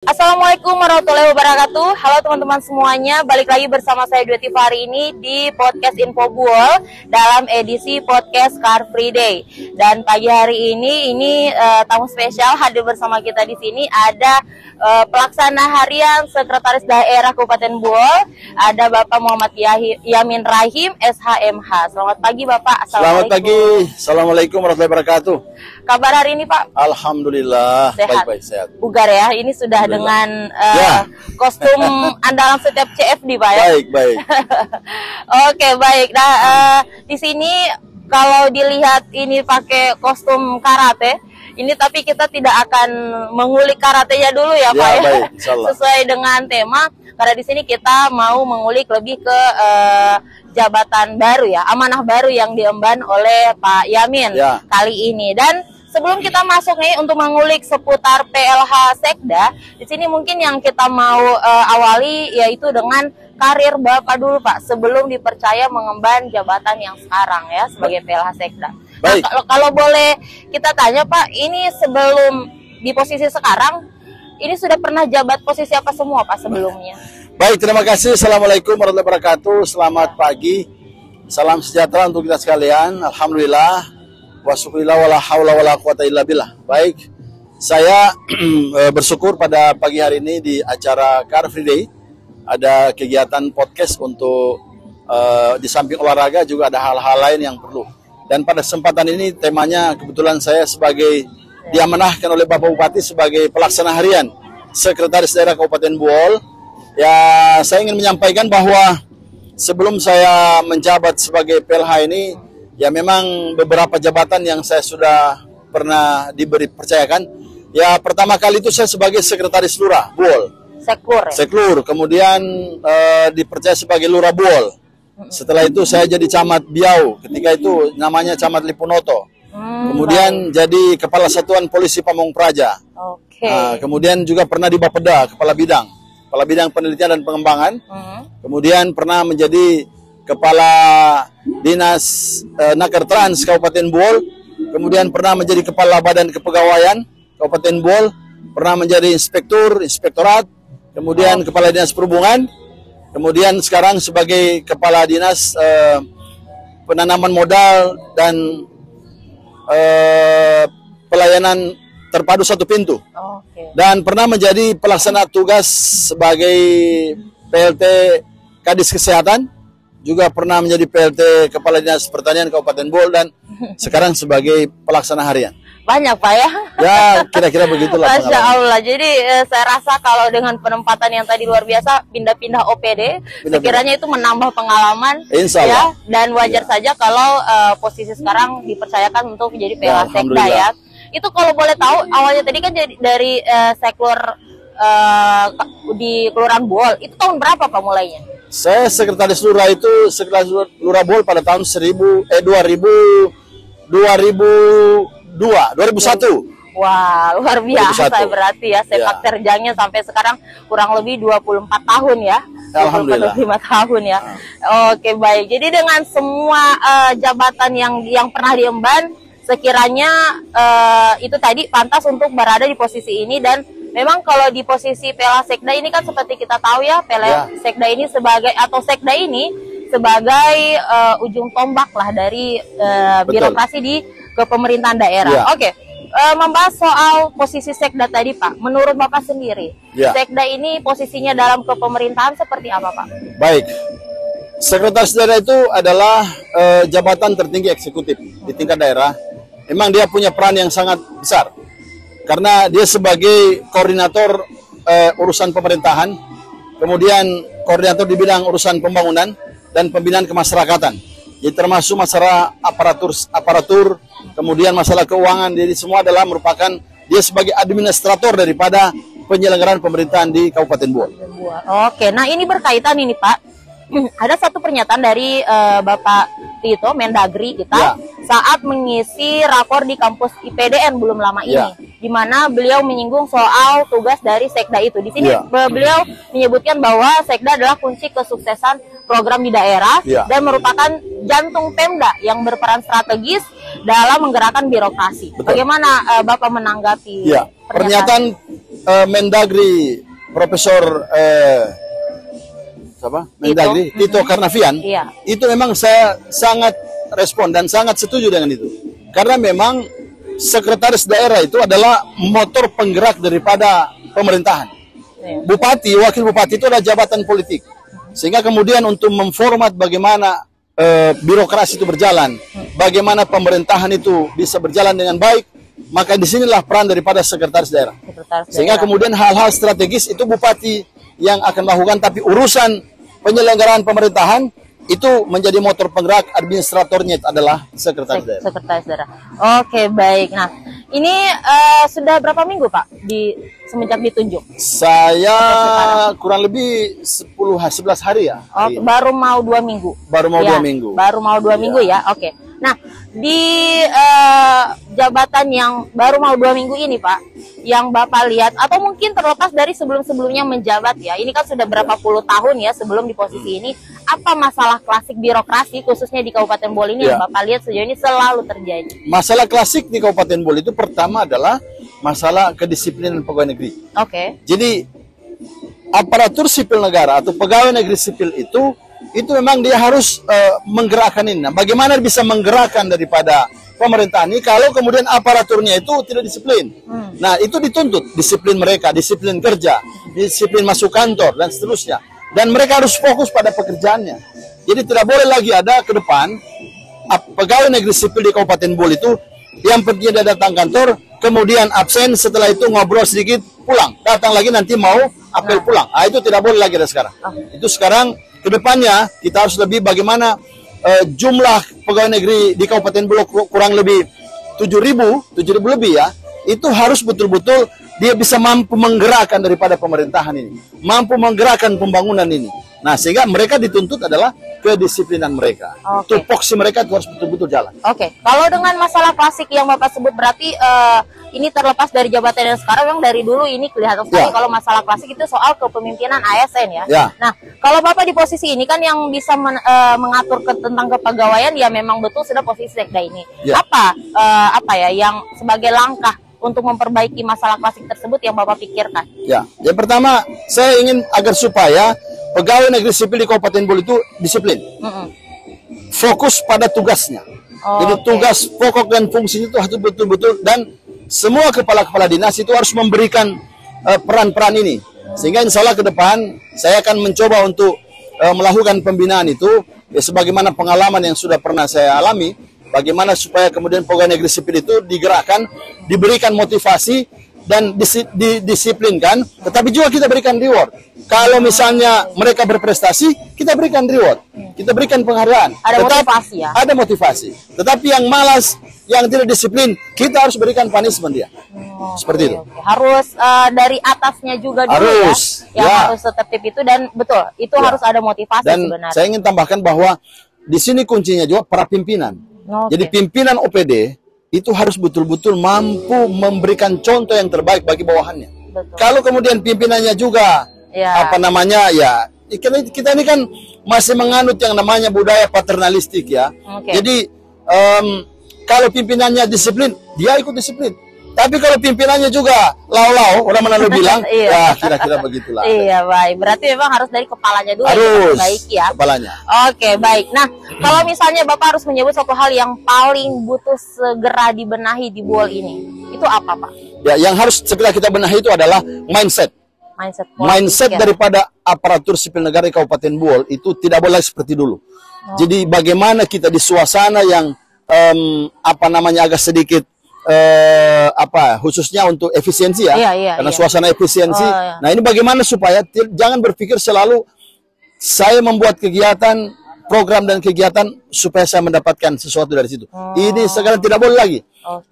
Assalamualaikum warahmatullahi wabarakatuh. Halo teman-teman semuanya, balik lagi bersama saya Dwi Tifa hari ini di podcast Info Buol dalam edisi podcast Car Free Day. Dan pagi hari ini tamu spesial hadir bersama kita di sini ada pelaksana harian Sekretaris Daerah Kabupaten Buol, ada Bapak Muhammad Yamin Rahim SHMH. Selamat pagi Bapak. Selamat pagi. Assalamualaikum warahmatullahi wabarakatuh. Kabar hari ini Pak? Alhamdulillah sehat. Baik-baik sehat. Bugar ya, ini sudah dengan kostum andalan setiap CFD Pak ya? Baik. Oke, baik. Nah, di sini kalau dilihat ini pakai kostum karate, ini tapi kita tidak akan mengulik karatenya dulu ya Pak ya? Baik, insyaallah. Sesuai dengan tema, karena di sini kita mau mengulik lebih ke jabatan baru ya, amanah baru yang diemban oleh Pak Yamin kali ini. Dan sebelum kita masuk nih untuk mengulik seputar PLH Sekda, di sini mungkin yang kita mau awali yaitu dengan karir Bapak dulu Pak, sebelum dipercaya mengemban jabatan yang sekarang ya sebagai PLH Sekda. Baik. Nah, kalau boleh kita tanya Pak, ini sebelum di posisi sekarang, ini sudah pernah jabat posisi apa semua Pak sebelumnya? Baik, terima kasih. Assalamualaikum warahmatullahi wabarakatuh. Selamat pagi. Salam sejahtera untuk kita sekalian. Alhamdulillah. Wa syukurillah wala haula wala quwata illa billah. Baik, saya bersyukur pada pagi hari ini di acara Car Free Day ada kegiatan podcast untuk di samping olahraga juga ada hal-hal lain yang perlu. Dan pada kesempatan ini temanya kebetulan saya sebagai diamanahkan oleh Bapak Bupati sebagai pelaksana harian Sekretaris Daerah Kabupaten Buol. Ya, saya ingin menyampaikan bahwa sebelum saya menjabat sebagai PLH ini, ya memang beberapa jabatan yang saya sudah pernah diberi percayakan. Ya, pertama kali itu saya sebagai Sekretaris Lurah Buol. Seklur. Seklur, kemudian dipercaya sebagai Lurah Buol. Setelah itu saya jadi Camat Biau, ketika itu namanya Camat Lipunoto. Kemudian jadi Kepala Satuan Polisi Pamong Praja. Nah, kemudian juga pernah di Bapeda, Kepala Bidang Penelitian dan Pengembangan. Kemudian pernah menjadi Kepala Dinas Naker Trans Kabupaten Buol. Kemudian pernah menjadi Kepala Badan Kepegawaian Kabupaten Buol. Pernah menjadi Inspektorat. Kemudian Kepala Dinas Perhubungan. Kemudian sekarang sebagai Kepala Dinas Penanaman Modal dan Pelayanan Terpadu Satu Pintu. Dan pernah menjadi pelaksana tugas sebagai PLT Kadis Kesehatan, juga pernah menjadi PLT Kepala Dinas Pertanian Kabupaten Buol, dan sekarang sebagai pelaksana harian. Banyak Pak ya? Ya, kira-kira begitulah. Masya Allah. Jadi saya rasa kalau dengan penempatan yang tadi luar biasa, pindah-pindah OPD, sekiranya itu menambah pengalaman. Insya Ya, Allah. dan wajar saja kalau posisi sekarang dipercayakan untuk menjadi PLH Sekda ya. Itu kalau boleh tahu, awalnya tadi kan dari Seklur di Kelurahan Buol, itu tahun berapa Pak mulainya? Saya Sekretaris Lurah itu Sekretaris Lurah Buol pada tahun 2001. Wah, luar biasa berarti ya sepak terjangnya sampai sekarang kurang lebih 24 tahun ya. Alhamdulillah. 25 tahun ya. Oke, baik. Jadi dengan semua jabatan yang pernah diemban, sekiranya itu tadi pantas untuk berada di posisi ini. Dan memang kalau di posisi PLH Sekda ini kan seperti kita tahu ya, PLH Sekda ini Sekda ini sebagai ujung tombak lah dari birokrasi di kepemerintahan daerah. Oke. Membahas soal posisi Sekda tadi Pak, menurut Bapak sendiri, Sekda ini posisinya dalam kepemerintahan seperti apa Pak? Baik, Sekretaris Daerah itu adalah jabatan tertinggi eksekutif di tingkat daerah. Memang dia punya peran yang sangat besar, karena dia sebagai koordinator urusan pemerintahan, kemudian koordinator di bidang urusan pembangunan dan pembinaan kemasyarakatan. Jadi termasuk masalah aparatur, kemudian masalah keuangan, jadi semua adalah merupakan dia sebagai administrator daripada penyelenggaraan pemerintahan di Kabupaten Buol. Oke, nah ini berkaitan ini Pak. Ada satu pernyataan dari Bapak Tito Mendagri kita saat mengisi rakor di kampus IPDN belum lama ini, di mana beliau menyinggung soal tugas dari Sekda itu. Di sini beliau menyebutkan bahwa Sekda adalah kunci kesuksesan program di daerah dan merupakan jantung Pemda yang berperan strategis dalam menggerakkan birokrasi. Bagaimana Bapak menanggapi pernyataan Mendagri Profesor Mendagri Tito Karnavian, itu memang saya sangat respon dan sangat setuju dengan itu. Karena memang sekretaris daerah itu adalah motor penggerak daripada pemerintahan. Bupati, wakil bupati itu adalah jabatan politik. Sehingga kemudian untuk memformat bagaimana birokrasi itu berjalan, bagaimana pemerintahan itu bisa berjalan dengan baik, maka disinilah peran daripada sekretaris daerah. Sehingga kemudian hal-hal strategis itu bupati yang akan melakukan, tapi urusan penyelenggaraan pemerintahan itu menjadi motor penggerak, administratornya itu adalah sekretaris daerah. Sekretaris daerah. Oke, baik. Nah, ini sudah berapa minggu Pak semenjak ditunjuk? Saya kurang lebih 11 hari ya. Oke, baru mau 2 minggu. Baru mau 2 minggu. Baru mau 2 minggu ya. Oke. Nah, di jabatan yang baru mau 2 minggu ini Pak, yang Bapak lihat atau mungkin terlepas dari sebelum-sebelumnya menjabat ya, ini kan sudah berapa puluh tahun ya sebelum di posisi ini, apa masalah klasik birokrasi khususnya di Kabupaten Bol ini yang Bapak lihat sejauh ini selalu terjadi? Masalah klasik di Kabupaten Bol itu pertama adalah masalah kedisiplinan pegawai negeri. Jadi aparatur sipil negara atau pegawai negeri sipil itu memang dia harus menggerakkan ini. Nah, bagaimana bisa menggerakkan daripada pemerintahan ini kalau kemudian aparaturnya itu tidak disiplin. Nah, itu dituntut disiplin mereka, disiplin kerja, disiplin masuk kantor dan seterusnya. Dan mereka harus fokus pada pekerjaannya. Jadi tidak boleh lagi ada ke depan pegawai negeri sipil di Kabupaten Bol itu yang perginya dia datang kantor, kemudian absen, setelah itu ngobrol sedikit, pulang. Datang lagi nanti mau apel pulang. Nah, itu tidak boleh lagi ada sekarang. Itu sekarang ke depannya kita harus lebih bagaimana jumlah pegawai negeri di Kabupaten Bol kurang lebih 7.000 lebih ya. Itu harus betul-betul dia bisa mampu menggerakkan daripada pemerintahan ini, mampu menggerakkan pembangunan ini. Nah, sehingga mereka dituntut adalah kedisiplinan mereka. Tupoksi mereka itu harus betul-betul jalan. Kalau dengan masalah klasik yang Bapak sebut berarti ini terlepas dari jabatan yang sekarang, memang dari dulu ini kelihatan sekali kalau masalah klasik itu soal kepemimpinan ASN ya. Nah, kalau Bapak di posisi ini kan yang bisa mengatur tentang kepegawaian ya memang betul sudah posisi sekda ini. Apa ya yang sebagai langkah untuk memperbaiki masalah klasik tersebut yang Bapak pikirkan? Ya, yang pertama saya ingin agar supaya pegawai negeri sipil di Kabupaten Bol itu disiplin, fokus pada tugasnya. Jadi tugas pokok dan fungsinya itu harus betul-betul, dan semua kepala-kepala dinas itu harus memberikan peran-peran ini. Sehingga insya Allah ke depan saya akan mencoba untuk melakukan pembinaan itu ya, sebagaimana pengalaman yang sudah pernah saya alami. Bagaimana supaya kemudian pegawai negeri sipil itu digerakkan, diberikan motivasi dan didisiplinkan, tetapi juga kita berikan reward. Kalau misalnya mereka berprestasi, kita berikan reward, kita berikan penghargaan. Ada motivasi ya? Ada motivasi. Tetapi yang malas, yang tidak disiplin, kita harus berikan punishment dia. Seperti itu. Harus dari atasnya juga dulu harus, ya. Harus setertib itu, dan betul, itu harus ada motivasi dan sebenarnya. Saya ingin tambahkan bahwa di sini kuncinya juga para pimpinan. Jadi pimpinan OPD itu harus betul-betul mampu memberikan contoh yang terbaik bagi bawahannya. Kalau kemudian pimpinannya juga kita ini kan masih menganut yang namanya budaya paternalistik ya. Jadi kalau pimpinannya disiplin, dia ikut disiplin. Tapi kalau pimpinannya juga lau-lau, orang mana bilang, ya kira-kira begitulah. Iya, baik. Berarti memang harus dari kepalanya dulu. Harus, baik ya. Kepalanya. Oke, baik. Nah, kalau misalnya Bapak harus menyebut satu hal yang paling butuh segera dibenahi di Bol ini, itu apa, Pak? Ya, yang harus segera kita benahi itu adalah mindset. Mindset daripada aparatur sipil negara di Kabupaten Bol itu tidak boleh seperti dulu. Jadi bagaimana kita di suasana yang agak sedikit khususnya untuk efisiensi ya, karena suasana efisiensi. Nah, ini bagaimana supaya jangan berpikir selalu saya membuat kegiatan, program dan kegiatan supaya saya mendapatkan sesuatu dari situ. Ini sekarang tidak boleh lagi.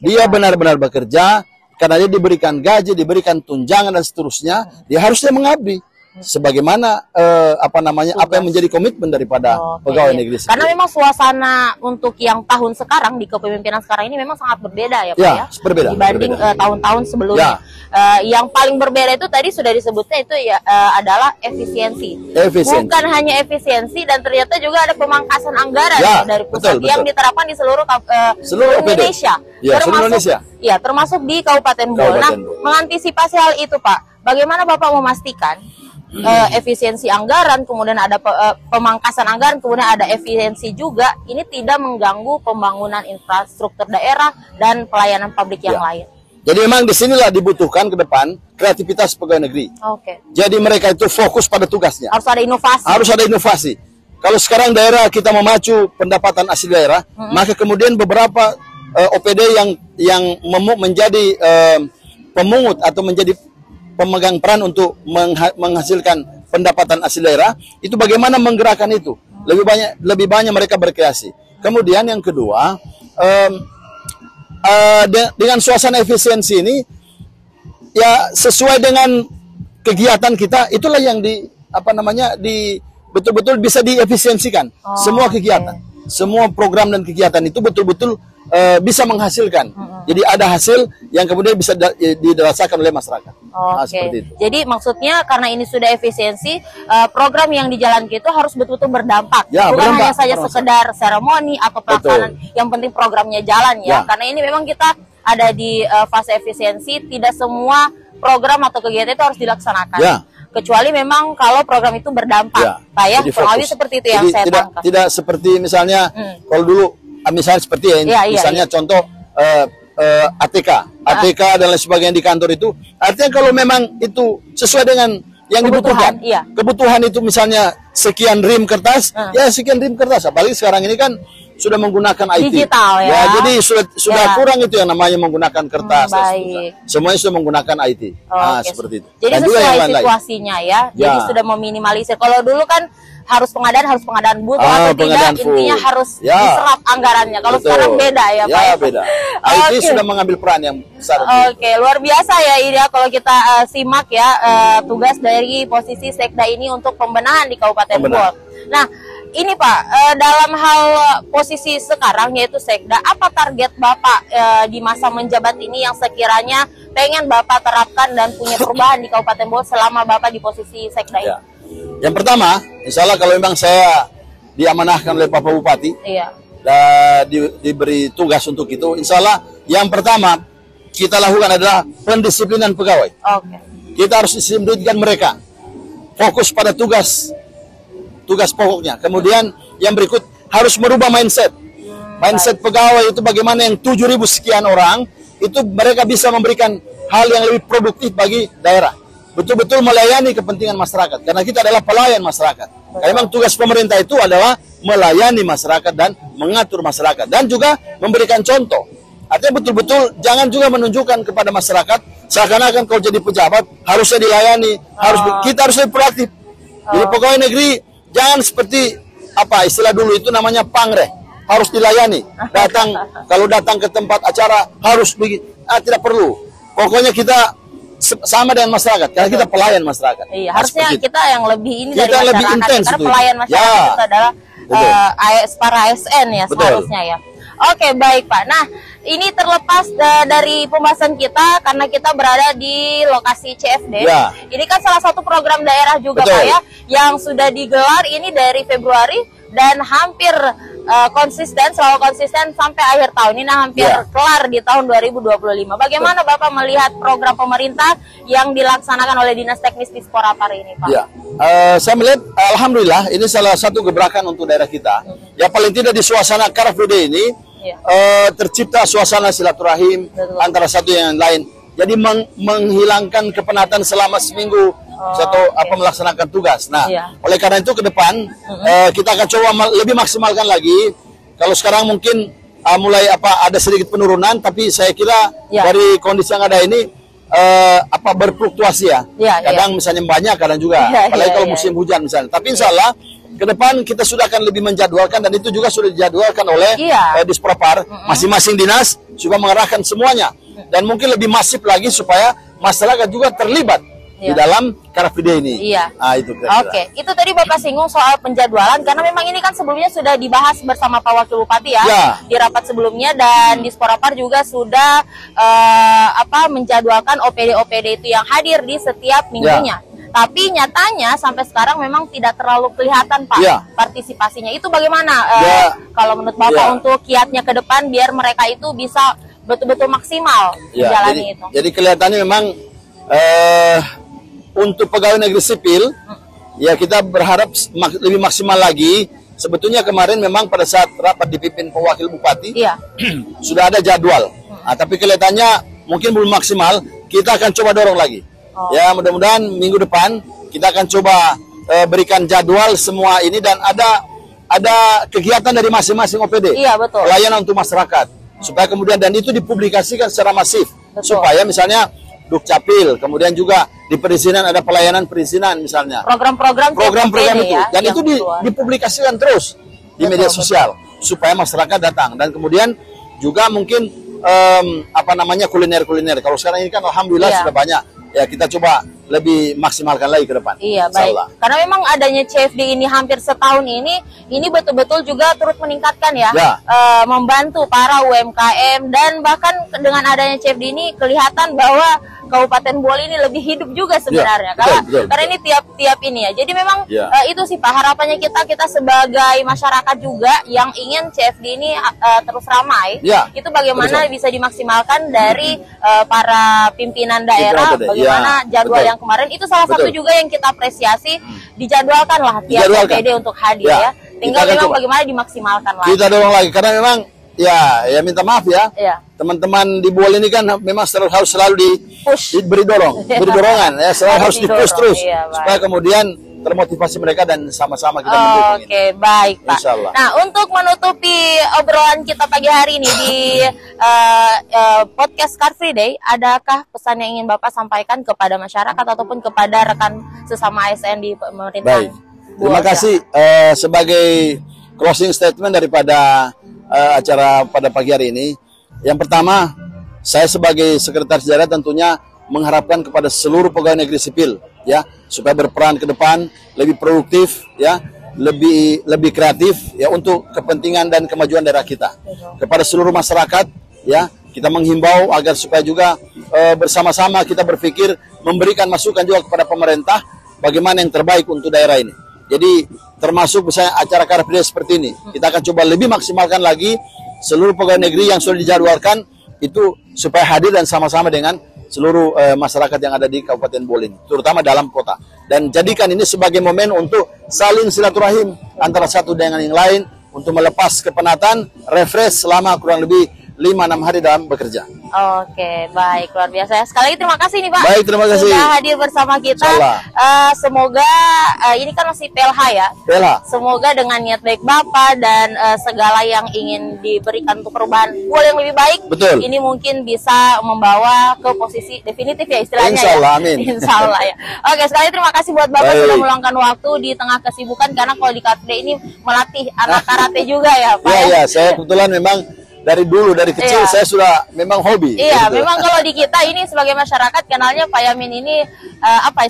Dia benar-benar bekerja karena dia diberikan gaji, diberikan tunjangan dan seterusnya. Dia harusnya mengabdi sebagaimana apa yang menjadi komitmen daripada pegawai negeri sipil. Karena memang suasana untuk yang tahun sekarang di kepemimpinan sekarang ini memang sangat berbeda ya Pak ya. Berbeda, dibanding tahun-tahun sebelumnya. Yang paling berbeda itu tadi sudah disebutnya itu ya adalah efisiensi. Bukan hanya efisiensi, dan ternyata juga ada pemangkasan anggaran dari pusat yang diterapkan di seluruh Indonesia. Termasuk termasuk di Kabupaten Bol. Nah, mengantisipasi hal itu Pak, bagaimana Bapak memastikan efisiensi anggaran, kemudian ada pemangkasan anggaran, kemudian ada efisiensi juga, ini tidak mengganggu pembangunan infrastruktur daerah dan pelayanan publik yang lain. Jadi memang disinilah dibutuhkan ke depan kreativitas pegawai negeri. Jadi mereka itu fokus pada tugasnya. Harus ada inovasi. Harus ada inovasi. Kalau sekarang daerah kita memacu pendapatan asli daerah, maka kemudian beberapa OPD yang menjadi pemungut atau menjadi pemegang peran untuk menghasilkan pendapatan asli daerah, itu bagaimana menggerakkan itu. Lebih banyak mereka berkreasi. Kemudian yang kedua, dengan suasana efisiensi ini, ya sesuai dengan kegiatan kita, itulah yang betul-betul bisa diefisiensikan. Semua kegiatan, semua program dan kegiatan itu betul-betul bisa menghasilkan. Jadi ada hasil yang kemudian bisa dirasakan oleh masyarakat. Seperti itu. Jadi maksudnya karena ini sudah efisiensi, program yang dijalankan itu harus betul-betul berdampak. Bukan hanya saja sekedar seremoni atau pelaksanaan. Yang penting programnya jalan ya. Karena ini memang kita ada di fase efisiensi, tidak semua program atau kegiatan itu harus dilaksanakan. Kecuali memang kalau program itu berdampak. Pak ya, kurang lebih seperti itu yang saya tangkap. Tidak seperti misalnya kalau dulu misalnya seperti misalnya contoh ATK dan lain sebagainya di kantor itu, artinya kalau memang itu sesuai dengan yang dibutuhkan, kebutuhan itu misalnya sekian rim kertas, ya sekian rim kertas. Apalagi sekarang ini kan sudah menggunakan IT, digital ya. Jadi sudah kurang itu yang namanya menggunakan kertas. Semuanya sudah menggunakan IT. Seperti itu. Jadi sesuai situasinya ya. Jadi sudah meminimalisir. Kalau dulu kan harus pengadaan butuh atau tidak, intinya harus diserap anggarannya. Kalau sekarang beda ya Pak. Ya beda. IT sudah mengambil peran yang besar. Luar biasa ya ini ya kalau kita simak ya tugas dari posisi Sekda ini untuk pembenahan di Kabupaten Bogor. Nah, ini Pak, dalam hal posisi sekarang yaitu Sekda, apa target Bapak di masa menjabat ini yang sekiranya pengen Bapak terapkan dan punya perubahan di Kabupaten Bogor selama Bapak di posisi Sekda ini? Yang pertama, insya Allah kalau memang saya diamanahkan oleh Bapak Bupati, dan diberi tugas untuk itu, insya Allah yang pertama kita lakukan adalah pendisiplinan pegawai. Kita harus disiplinkan mereka, fokus pada tugas pokoknya. Kemudian yang berikut harus merubah mindset pegawai itu bagaimana yang 7.000 sekian orang itu mereka bisa memberikan hal yang lebih produktif bagi daerah, betul-betul melayani kepentingan masyarakat, karena kita adalah pelayan masyarakat. Karena memang tugas pemerintah itu adalah melayani masyarakat dan mengatur masyarakat dan juga memberikan contoh. Artinya betul-betul jangan juga menunjukkan kepada masyarakat seakan-akan kalau jadi pejabat harusnya dilayani, kita harus lebih proaktif. Jadi pegawai negeri jangan seperti apa istilah dulu itu namanya pangreh, harus dilayani. Kalau datang ke tempat acara harus begitu. Tidak perlu. Pokoknya kita sama dengan masyarakat karena kita pelayan masyarakat. Harusnya kita yang lebih ini kita dari lebih masyarakat intens karena pelayan masyarakat itu adalah para ASN ya seharusnya ya. Oke, baik Pak. Nah, ini terlepas dari pembahasan kita karena kita berada di lokasi CFD. Ini kan salah satu program daerah juga Pak ya, yang sudah digelar ini dari Februari dan hampir selalu konsisten sampai akhir tahun ini, hampir kelar di tahun 2025. Bagaimana Bapak melihat program pemerintah yang dilaksanakan oleh Dinas Teknis Disporapar ini Pak? Saya melihat alhamdulillah ini salah satu gebrakan untuk daerah kita. Ya paling tidak di suasana Car Free Day ini tercipta suasana silaturahim antara satu yang lain. Jadi menghilangkan kepenatan selama seminggu melaksanakan tugas. Nah, oleh karena itu ke depan kita akan coba lebih maksimalkan lagi. Kalau sekarang mungkin mulai ada sedikit penurunan, tapi saya kira dari kondisi yang ada ini berfluktuasi ya. Kadang misalnya banyak, kadang juga. Apalagi kalau musim hujan misalnya. Tapi insya Allah ke depan kita sudah akan lebih menjadwalkan dan itu juga sudah dijadwalkan oleh Disporapar, masing-masing dinas juga mengarahkan semuanya dan mungkin lebih masif lagi supaya masyarakat juga terlibat di dalam Car Free Day ini. Itu itu tadi Bapak singgung soal penjadwalan karena memang ini kan sebelumnya sudah dibahas bersama Pak Wakil Bupati di rapat sebelumnya dan Disporapar juga sudah menjadwalkan OPD-OPD itu yang hadir di setiap minggunya. Tapi nyatanya sampai sekarang memang tidak terlalu kelihatan Pak partisipasinya. Itu bagaimana kalau menurut Bapak untuk kiatnya ke depan biar mereka itu bisa betul-betul maksimal menjalani itu? Jadi kelihatannya memang untuk pegawai negeri sipil, ya kita berharap lebih maksimal lagi. Sebetulnya kemarin memang pada saat rapat dipimpin Wakil Bupati, sudah ada jadwal. Nah, tapi kelihatannya mungkin belum maksimal. Kita akan coba dorong lagi. Ya, mudah-mudahan minggu depan kita akan coba berikan jadwal semua ini, dan ada kegiatan dari masing-masing OPD. Iya, betul. Pelayanan untuk masyarakat. Supaya kemudian, dan itu dipublikasikan secara masif. Betul. Supaya misalnya Dukcapil, kemudian juga di perizinan ada pelayanan perizinan misalnya. Program-program itu. Ya, dan itu dipublikasikan terus di media sosial supaya masyarakat datang. Dan kemudian juga mungkin kuliner-kuliner. Kalau sekarang ini kan alhamdulillah sudah banyak. Ya, kita coba lebih maksimalkan lagi ke depan. Iya, baik. Karena memang adanya CFD ini hampir setahun ini betul-betul juga turut meningkatkan ya. Membantu para UMKM, dan bahkan dengan adanya CFD ini kelihatan bahwa Kabupaten Bole ini lebih hidup juga sebenarnya. Karena ini tiap ini ya. Jadi memang itu sih Pak, harapannya kita sebagai masyarakat juga yang ingin CFD ini terus ramai. Itu bagaimana bisa dimaksimalkan dari para pimpinan daerah, bagaimana jadwal yang kemarin itu salah satu juga yang kita apresiasi, dijadwalkan lah tiap OPD untuk hadir ya. Tinggal memang bagaimana dimaksimalkan lagi. Kita dorong lagi karena memang ya minta maaf ya. Teman-teman di Bole ini kan memang harus selalu diberi dorongan ya, selalu harus di-push terus supaya kemudian termotivasi mereka dan sama-sama kita mendukung. Oke, baik Pak. Insyaallah. Nah, untuk menutupi obrolan kita pagi hari ini di podcast Car Free Day, adakah pesan yang ingin Bapak sampaikan kepada masyarakat ataupun kepada rekan sesama ASN di pemerintahan? Baik. Terima kasih sebagai closing statement daripada acara pada pagi hari ini. Yang pertama, saya sebagai sekretaris daerah tentunya mengharapkan kepada seluruh pegawai negeri sipil ya, supaya berperan ke depan lebih produktif ya, lebih kreatif ya, untuk kepentingan dan kemajuan daerah kita. Kepada seluruh masyarakat ya, kita menghimbau agar supaya juga bersama-sama kita berpikir memberikan masukan juga kepada pemerintah bagaimana yang terbaik untuk daerah ini. Jadi termasuk misalnya acara Car Free Day seperti ini, kita akan coba lebih maksimalkan lagi seluruh pegawai negeri yang sudah dijadwalkan itu supaya hadir dan sama-sama dengan seluruh masyarakat yang ada di Kabupaten Bole ini, terutama dalam kota. Dan jadikan ini sebagai momen untuk saling silaturahim antara satu dengan yang lain, untuk melepas kepenatan, refresh selama kurang lebih 5-6 hari dalam bekerja. Oke, baik, luar biasa. Sekali lagi terima kasih nih Pak. Baik, terima kasih. Sudah hadir bersama kita. Semoga ini kan masih PLH ya. Semoga dengan niat baik Bapak dan segala yang ingin diberikan untuk perubahan Bole yang lebih baik. Betul. Ini mungkin bisa membawa ke posisi definitif ya istilahnya. Insyaallah, ya. Amin. Insyaallah ya. Oke, sekali terima kasih buat Bapak sudah meluangkan waktu di tengah kesibukan, karena kalau di Car Free Day ini melatih anak karate juga ya Pak. Iya, saya kebetulan memang dari kecil saya sudah memang hobi. Iya, memang kalau di kita ini sebagai masyarakat kenalnya Pak Yamin ini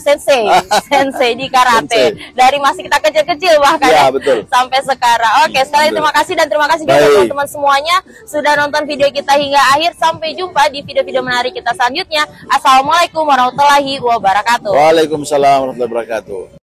sensei di karate. Dari masih kita kecil-kecil bahkan ya, betul. Sampai sekarang. Oke, sekali terima kasih, dan terima kasih juga teman-teman semuanya sudah nonton video kita hingga akhir. Sampai jumpa di video-video menarik kita selanjutnya. Assalamualaikum warahmatullahi wabarakatuh. Waalaikumsalam warahmatullahi wabarakatuh.